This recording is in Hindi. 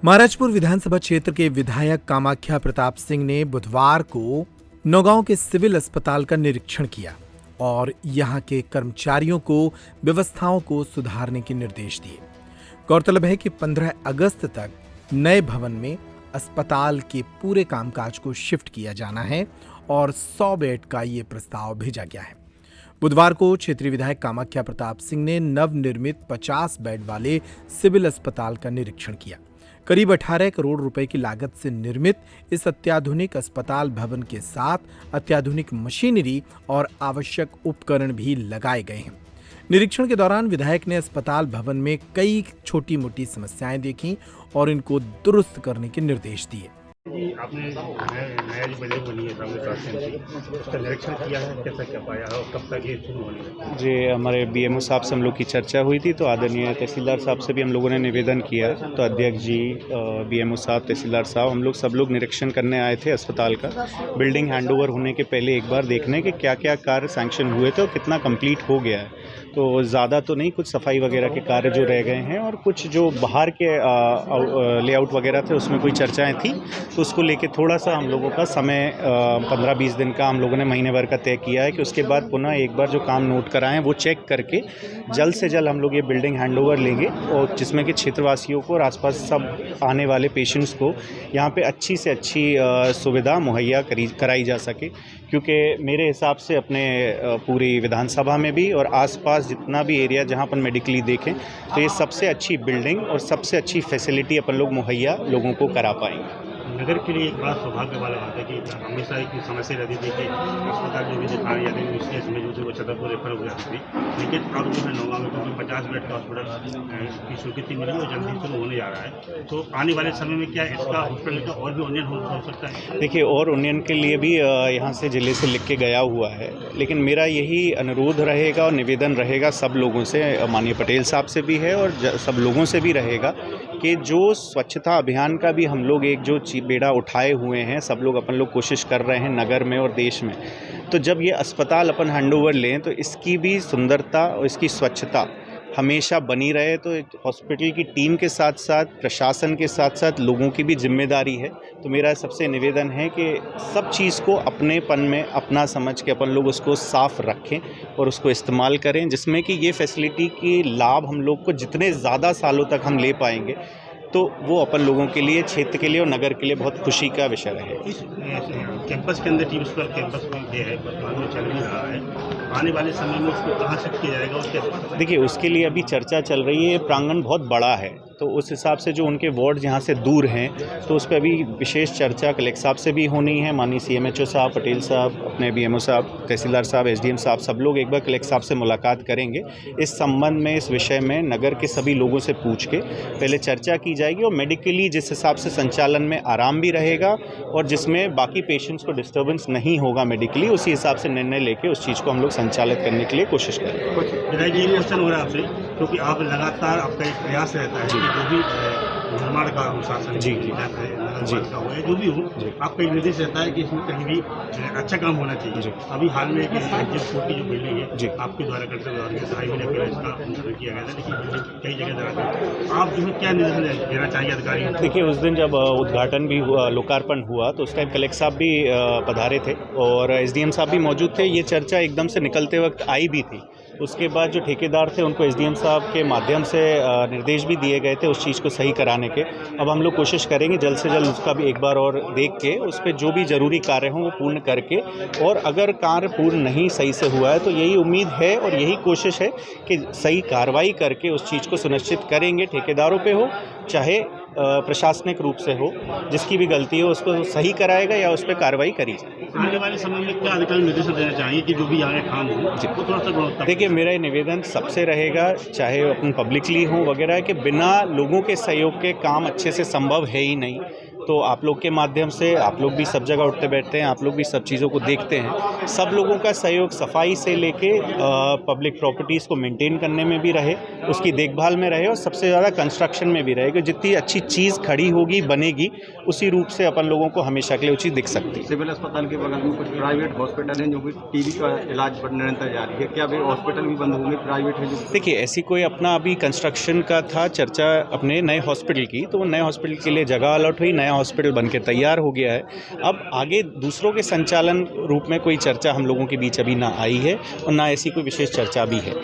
महाराजपुर विधानसभा क्षेत्र के विधायक कामाख्या प्रताप सिंह ने बुधवार को नौगांव के सिविल अस्पताल का निरीक्षण किया और यहां के कर्मचारियों को व्यवस्थाओं को सुधारने के निर्देश दिए। गौरतलब है कि 15 अगस्त तक नए भवन में अस्पताल के पूरे कामकाज को शिफ्ट किया जाना है और 100 बेड का ये प्रस्ताव भेजा गया है। बुधवार को क्षेत्रीय विधायक कामाख्या प्रताप सिंह ने नवनिर्मित 50 बेड वाले सिविल अस्पताल का निरीक्षण किया। करीब 18 करोड़ रुपए की लागत से निर्मित इस अत्याधुनिक अस्पताल भवन के साथ अत्याधुनिक मशीनरी और आवश्यक उपकरण भी लगाए गए हैं। निरीक्षण के दौरान विधायक ने अस्पताल भवन में कई छोटी मोटी समस्याएं देखी और इनको दुरुस्त करने के निर्देश दिए। जी, आपने नया जो बिल्डिंग बनी है सामने उसका निरीक्षण किया है, कैसा क्या पाया है और कब तक ये शुरू होने है? जी, हमारे बीएमओ साहब से हम लोग की चर्चा हुई थी, तो आदरणीय तहसीलदार साहब से भी हम लोगों ने निवेदन किया। तो अध्यक्ष जी, बीएमओ साहब, तहसीलदार साहब, सब लोग निरीक्षण करने आए थे अस्पताल का। बिल्डिंग हैंडओवर होने के पहले एक बार देखने के क्या क्या कार्य सैंक्शन हुए थे और कितना कंप्लीट हो गया है। तो ज़्यादा तो नहीं, कुछ सफाई वगैरह के कार्य जो रह गए हैं और कुछ जो बाहर के लेआउट वगैरह थे उसमें कोई चर्चाएँ थी, तो उसको लेके थोड़ा सा हम लोगों का समय 15-20 दिन का हम लोगों ने महीने भर का तय किया है कि उसके बाद पुनः एक बार जो काम नोट कराएं वो चेक करके जल्द से जल्द हम लोग ये बिल्डिंग हैंडओवर लेंगे और जिसमें कि क्षेत्रवासियों को और आसपास सब आने वाले पेशेंट्स को यहाँ पे अच्छी से अच्छी सुविधा मुहैया कराई जा सके। क्योंकि मेरे हिसाब से अपने पूरी विधानसभा में भी और आसपास जितना भी एरिया जहाँ अपन मेडिकली देखें तो ये सबसे अच्छी बिल्डिंग और सबसे अच्छी फैसिलिटी अपन लोग मुहैया लोगों को करा पाएंगे। नगर के लिए एक बात सौभाग्य वाला बात है कि हमेशा एक समस्या रहती थी कि अस्पताल जो भी दिखाने जाते थे विशेष में जो थे वो छतरपुर रेफर हो जाती थी, लेकिन अब जो है नौगांव में क्योंकि 50 बेड का हॉस्पिटल की स्वीकृति मिली और जल्दी शुरू होने जा रहा है, तो आने वाले समय में क्या इसका हॉस्पिटल का और भी उन्नयन हो सकता है? देखिए, और उन्नयन के लिए भी यहाँ से जिले से लिख के गया हुआ है, लेकिन मेरा यही अनुरोध रहेगा और निवेदन रहेगा सब लोगों से, माननीय पटेल साहब से भी है और सब लोगों से भी रहेगा कि जो स्वच्छता अभियान का भी हम लोग एक जो बेड़ा उठाए हुए हैं, सब लोग अपन लोग कोशिश कर रहे हैं नगर में और देश में। तो जब ये अस्पताल अपन हैंडओवर लें तो इसकी भी सुंदरता और इसकी स्वच्छता हमेशा बनी रहे। तो हॉस्पिटल की टीम के साथ साथ प्रशासन के साथ साथ लोगों की भी जिम्मेदारी है। तो मेरा सबसे निवेदन है कि सब चीज़ को अपनेपन में अपना समझ के अपन लोग उसको साफ रखें और उसको इस्तेमाल करें, जिसमें कि ये फैसिलिटी की लाभ हम लोग को जितने ज़्यादा सालों तक हम ले पाएंगे तो वो अपन लोगों के लिए, क्षेत्र के लिए और नगर के लिए बहुत खुशी का विषय है। इस कैंपस के अंदर टीम्स कैंपस में है, चल भी रहा है, आने वाले समय में उसको कहाँ शिफ्ट किया जाएगा उसके? देखिए, उसके लिए अभी चर्चा चल रही है। प्रांगण बहुत बड़ा है, तो उस हिसाब से जो उनके वार्ड जहाँ से दूर हैं तो उस पर अभी विशेष चर्चा कलेक्टर साहब से भी होनी है। माननीय CMHO साहब, पटेल साहब, अपने BMO साहब, तहसीलदार साहब, SDM साहब, सब लोग एक बार कलेक्टर साहब से मुलाकात करेंगे। इस संबंध में, इस विषय में नगर के सभी लोगों से पूछ के पहले चर्चा की जाएगी और मेडिकली जिस हिसाब से संचालन में आराम भी रहेगा और जिसमें बाकी पेशेंट्स को डिस्टर्बेंस नहीं होगा मेडिकली, उसी हिसाब से निर्णय लेके उस चीज़ को हम लोग संचालित करने के लिए कोशिश करेंगे। ये क्वेश्चन हो रहा है आपसे, क्योंकि आप लगातार आपका एक प्रयास रहता है कि जो भी निर्माण का अनुशासन जी का हो या जो भी हो, आपका एक निर्देश रहता है कि इसमें कहीं भी अच्छा काम होना चाहिए। अभी हाल में की जो बिल्डिंग है आपके द्वारा इसका किया गया था, लेकिन कई जगह आप जो है क्या निर्देश देना चाहिए अधिकारियों? देखिए, उस दिन जब उद्घाटन भी हुआ, लोकार्पण हुआ, तो उस टाइम कलेक्टर साहब भी पधारे थे और SDM साहब भी मौजूद थे। ये चर्चा एकदम से निकलते वक्त आई भी थी। उसके बाद जो ठेकेदार थे उनको SDM साहब के माध्यम से निर्देश भी दिए गए थे उस चीज़ को सही कराने के। अब हम लोग कोशिश करेंगे जल्द से जल्द उसका भी एक बार और देख के उस पर जो भी ज़रूरी कार्य हों वो पूर्ण करके, और अगर कार्य पूर्ण नहीं सही से हुआ है तो यही उम्मीद है और यही कोशिश है कि सही कार्रवाई करके उस चीज़ को सुनिश्चित करेंगे। ठेकेदारों पे हो चाहे प्रशासनिक रूप से हो, जिसकी भी गलती हो उसको सही कराएगा या उस पर कार्रवाई करी जाए। आने वाले समय में क्या अधिकारी निर्देश देना चाहिए कि जो भी आगे काम हो वो थोड़ा सा? देखिए, मेरा निवेदन सबसे रहेगा, चाहे अपन पब्लिकली हो वगैरह, कि बिना लोगों के सहयोग के काम अच्छे से संभव है ही नहीं। तो आप लोग के माध्यम से आप लोग भी सब जगह उठते बैठते हैं, आप लोग भी सब चीज़ों को देखते हैं, सब लोगों का सहयोग सफाई से लेके पब्लिक प्रॉपर्टीज़ को मेंटेन करने में भी रहे, उसकी देखभाल में रहे और सबसे ज़्यादा कंस्ट्रक्शन में भी रहे कि जितनी अच्छी चीज़ खड़ी होगी बनेगी उसी रूप से अपन लोगों को हमेशा के लिए वो चीज़ दिख सकती है। सिविल अस्पताल के बगल में कुछ प्राइवेट हॉस्पिटल हैं जो कि टीबी का इलाज निरंतर जारी है, क्या वे हॉस्पिटल भी बंद होंगे प्राइवेट है जो? देखिए, ऐसी कोई अपना अभी कंस्ट्रक्शन का था चर्चा अपने नए हॉस्पिटल की, तो वो नए हॉस्पिटल के लिए जगह अलॉट हुई, नया हॉस्पिटल बनके तैयार हो गया है। अब आगे दूसरों के संचालन रूप में कोई चर्चा हम लोगों के बीच अभी ना आई है और ना ऐसी कोई विशेष चर्चा भी है।